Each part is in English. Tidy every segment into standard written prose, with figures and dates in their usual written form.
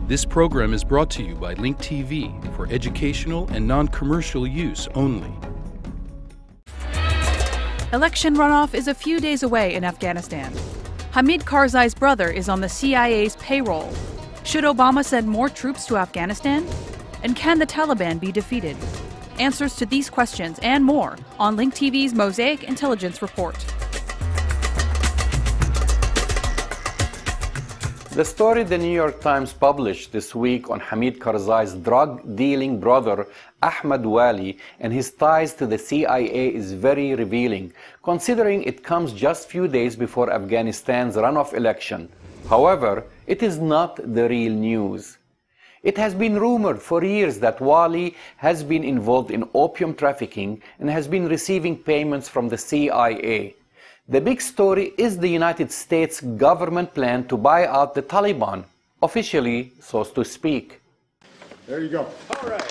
This program is brought to you by Link TV for educational and non-commercial use only. Election runoff is a few days away in Afghanistan. Hamid Karzais' brother is on the CIA's payroll. Should Obama send more troops to Afghanistan? And can the Taliban be defeated? Answers to these questions and more on Link TV's Mosaic Intelligence Report. The story the New York Times published this week on Hamid Karzais' drug-dealing brother Ahmad Wali and his ties to the CIA is very revealing, considering it comes just few days before Afghanistan's runoff election. However, it is not the real news. It has been rumored for years that Wali has been involved in opium trafficking and has been receiving payments from the CIA. The big story is the United States government plan to buy out the Taliban, officially, so to speak. There you go. All right.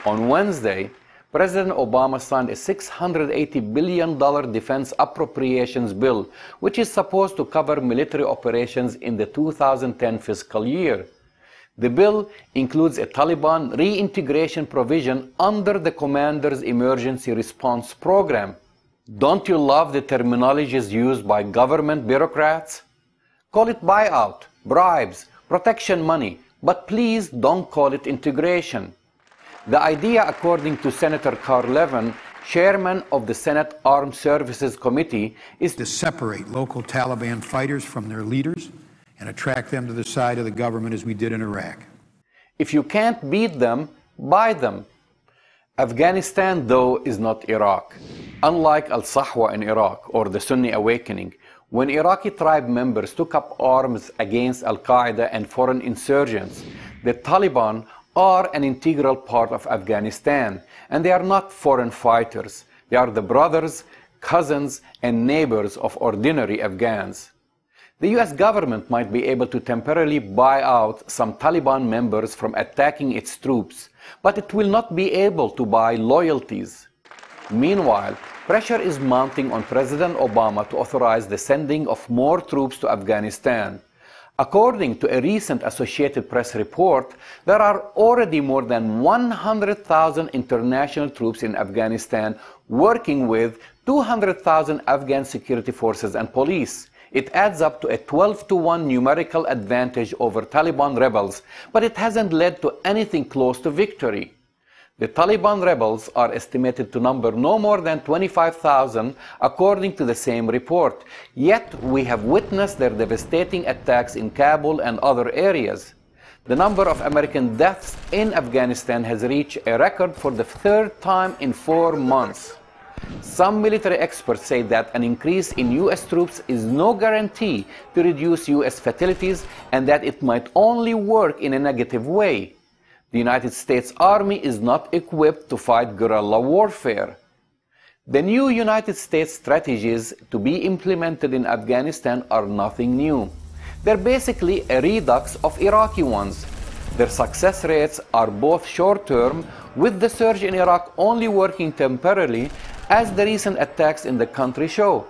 On Wednesday, President Obama signed a $680 billion defense appropriations bill, which is supposed to cover military operations in the 2010 fiscal year. The bill includes a Taliban reintegration provision under the Commander's Emergency Response Program. Don't you love the terminologies used by government bureaucrats? Call it buyout, bribes, protection money, but please don't call it integration. The idea, according to Senator Carl Levin, chairman of the Senate Armed Services Committee, is to separate local Taliban fighters from their leaders and attract them to the side of the government as we did in Iraq. If you can't beat them, buy them. Afghanistan, though, is not Iraq. Unlike Al-Sahwa in Iraq or the Sunni Awakening, when Iraqi tribe members took up arms against Al-Qaeda and foreign insurgents, the Taliban are an integral part of Afghanistan, and they are not foreign fighters. They are the brothers, cousins, and neighbors of ordinary Afghans. The US government might be able to temporarily buy out some Taliban members from attacking its troops, but it will not be able to buy loyalties. Meanwhile, pressure is mounting on President Obama to authorize the sending of more troops to Afghanistan. According to a recent Associated Press report, there are already more than 100,000 international troops in Afghanistan working with 200,000 Afghan security forces and police. It adds up to a 12-to-1 numerical advantage over Taliban rebels, but it hasn't led to anything close to victory. The Taliban rebels are estimated to number no more than 25,000, according to the same report. Yet we have witnessed their devastating attacks in Kabul and other areas. The number of American deaths in Afghanistan has reached a record for the third time in 4 months. Some military experts say that an increase in US troops is no guarantee to reduce US fatalities and that it might only work in a negative way. The United States Army is not equipped to fight guerrilla warfare. The new United States strategies to be implemented in Afghanistan are nothing new. They're basically a redux of Iraqi ones. Their success rates are both short-term, with the surge in Iraq only working temporarily, as the recent attacks in the country show.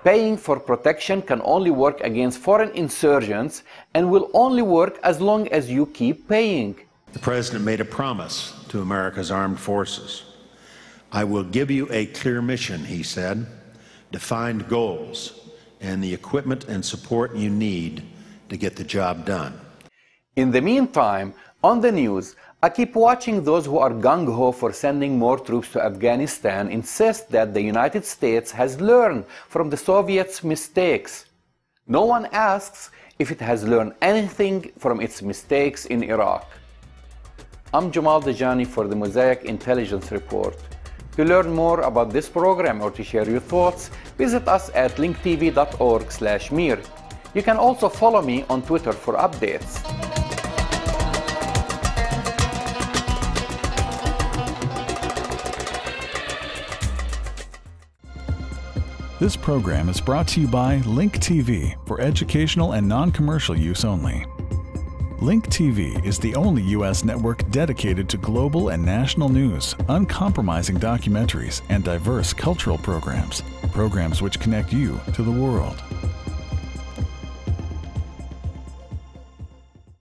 Paying for protection can only work against foreign insurgents and will only work as long as you keep paying. The President made a promise to America's armed forces. I will give you a clear mission, he said, defined goals, and the equipment and support you need to get the job done. In the meantime, on the news, I keep watching those who are gung-ho for sending more troops to Afghanistan insist that the United States has learned from the Soviets' mistakes. No one asks if it has learned anything from its mistakes in Iraq. I'm Jamal Dajani for the Mosaic Intelligence Report. To learn more about this program or to share your thoughts, visit us at linktv.org/MIR. You can also follow me on Twitter for updates. This program is brought to you by Link TV for educational and non-commercial use only. Link TV is the only U.S. network dedicated to global and national news, uncompromising documentaries, and diverse cultural programs which connect you to the world.